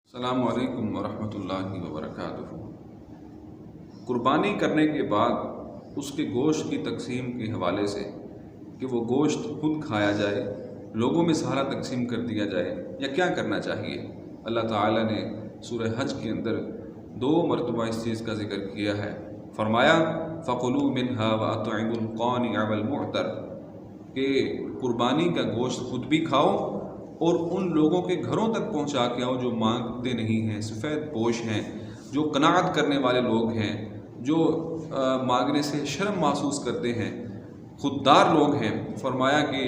अस्सलामु अलैकुम वरहमतुल्लाहि वबरकातुहू। कुर्बानी करने के बाद उसके गोश्त की तकसीम के हवाले से कि वो गोश्त खुद खाया जाए, लोगों में सारा तकसीम कर दिया जाए, या क्या करना चाहिए। अल्लाह ताला ने सूरह हज के अंदर 2 मरतबा इस चीज़ का जिक्र किया है। फरमाया फ़कुलू मिन्हा व अतइमुल क़ानिअ वल मुअतर, कि कुर्बानी का गोश्त खुद भी खाओ और उन लोगों के घरों तक पहुंचा के आओ जो मांगते नहीं हैं, सफ़ेद पोश हैं, जो कनाअत करने वाले लोग हैं, जो मांगने से शर्म महसूस करते हैं, खुददार लोग हैं। फरमाया कि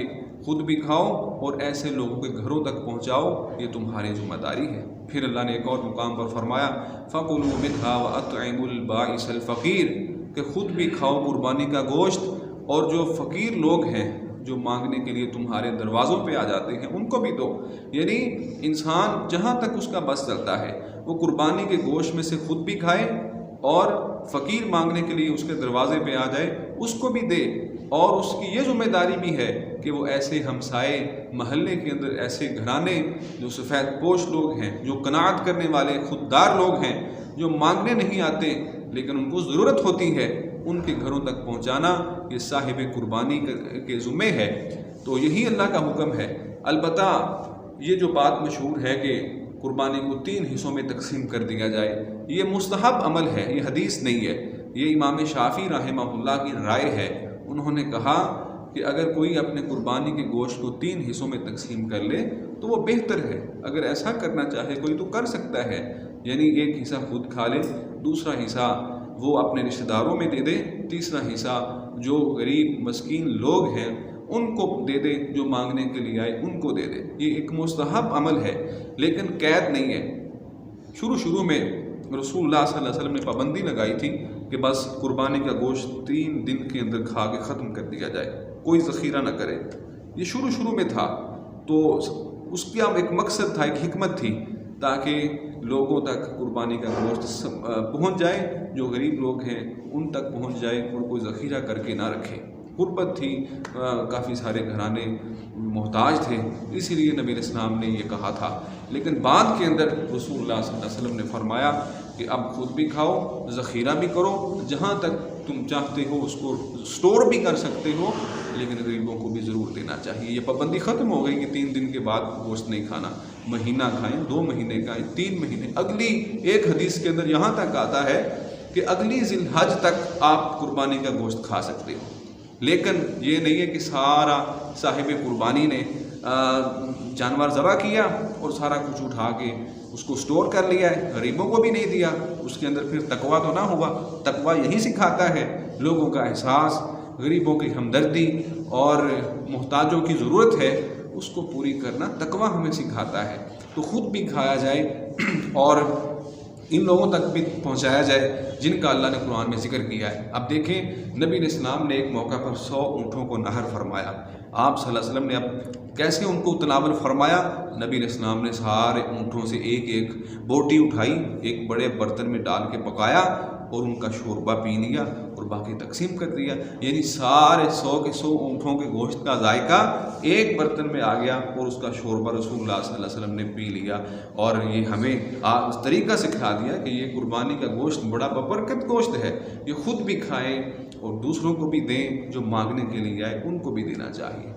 खुद भी खाओ और ऐसे लोगों के घरों तक पहुंचाओ, ये तुम्हारी जिम्मेदारी है। फिर अल्लाह ने एक और मुकाम पर फरमाया फ़कुलू मिन्हा व अतइमुल बाइसल फ़कीर, कि खुद भी खाओ कुर्बानी का गोश्त और जो फ़कीर लोग हैं, जो मांगने के लिए तुम्हारे दरवाज़ों पे आ जाते हैं, उनको भी दो। यानी इंसान जहाँ तक उसका बस चलता है वो कुर्बानी के गोश्त में से खुद भी खाए और फ़कीर मांगने के लिए उसके दरवाज़े पे आ जाए, उसको भी दे। और उसकी ये ज़िम्मेदारी भी है कि वो ऐसे हमसाए महल्ले के अंदर ऐसे घराने जो सफ़ेद पोश लोग हैं, जो कनाअत करने वाले खुददार लोग हैं, जो मांगने नहीं आते लेकिन उनको ज़रूरत होती है, उनके घरों तक पहुंचाना ये साहिब कुर्बानी के ज़ुम्मे है। तो यही अल्लाह का हुक्म है। अलबत्ता ये जो बात मशहूर है कि कुर्बानी को 3 हिस्सों में तकसीम कर दिया जाए, ये मुस्तहब अमल है, ये हदीस नहीं है। ये इमाम शाफ़ी रहमहुल्लाह की राय है। उन्होंने कहा कि अगर कोई अपने कुर्बानी के गोश्त को 3 हिस्सों में तकसीम कर ले तो वो बेहतर है। अगर ऐसा करना चाहे कोई तो कर सकता है, यानी एक हिस्सा खुद खा ले, दूसरा हिस्सा वो अपने रिश्तेदारों में दे दे, तीसरा हिस्सा जो गरीब मस्कीन लोग हैं उनको दे दे, जो मांगने के लिए आए उनको दे दे। ये एक मुस्तहब अमल है लेकिन कैद नहीं है। शुरू में रसूलुल्लाह सल्लल्लाहु अलैहि वसल्लम ने पाबंदी लगाई थी कि बस कुर्बानी का गोश्त 3 दिन के अंदर खा के ख़त्म कर दिया जाए, कोई ज़ख़ीरा न करे। ये शुरू में था, तो उसका एक मकसद था, एक हिकमत थी, ताकि लोगों तक कुर्बानी का गोश्त पहुंच जाए, जो गरीब लोग हैं उन तक पहुंच जाए और कोई ज़ख़ीरा करके ना रखे। गुर्बत थी, काफ़ी सारे घराने मोहताज थे, इसीलिए नबी इस्लाम ने ये कहा था। लेकिन बाद के अंदर रसूलुल्लाह सल्लल्लाहु अलैहि वसल्लम ने फरमाया कि अब खुद भी खाओ, ज़ख़ीरा भी करो, जहाँ तक तुम चाहते हो उसको स्टोर भी कर सकते हो, लेकिन गरीबों को भी ज़रूर देना चाहिए। ये पाबंदी ख़त्म हो गई कि 3 दिन के बाद गोश्त नहीं खाना, महीना खाएं, 2 महीने खाएं, 3 महीने। अगली एक हदीस के अंदर यहाँ तक आता है कि अगली ज़िलहज तक आप कुर्बानी का गोश्त खा सकते हो। लेकिन ये नहीं है कि सारा साहिब कुर्बानी ने जानवर ज़बह किया और सारा कुछ उठा के उसको स्टोर कर लिया है, गरीबों को भी नहीं दिया। उसके अंदर फिर तकवा तो ना हुआ। तकवा यही सिखाता है, लोगों का एहसास, गरीबों की हमदर्दी और मोहताजों की ज़रूरत है उसको पूरी करना तकवा हमें सिखाता है। तो ख़ुद भी खाया जाए और इन लोगों तक भी पहुंचाया जाए जिनका अल्लाह ने कुरान में जिक्र किया है। अब देखें, नबी इस्लाम ने एक मौका पर 100 ऊँटों को नहर फरमाया। आप सल्लल्लाहु अलैहि वसल्लम ने अब कैसे उनको तनावल फरमाया। नबी इस्लाम ने सारे ऊँटों से एक बोटी उठाई, एक बड़े बर्तन में डाल के पकाया और उनका शोरबा पी लिया और बाकी तकसीम कर दिया। यानी सारे 100 के 100 ऊँटों के गोश्त का जायका एक बर्तन में आ गया और उसका शोरबा रसूलुल्लाह सल्लल्लाहु अलैहि वसल्लम ने पी लिया। और ये हमें इस तरीक़ा सिखा दिया कि ये कुर्बानी का गोश्त बड़ा बबरकत गोश्त है, ये ख़ुद भी खाएँ और दूसरों को भी दें, जो मांगने के लिए आए उनको भी देना चाहिए।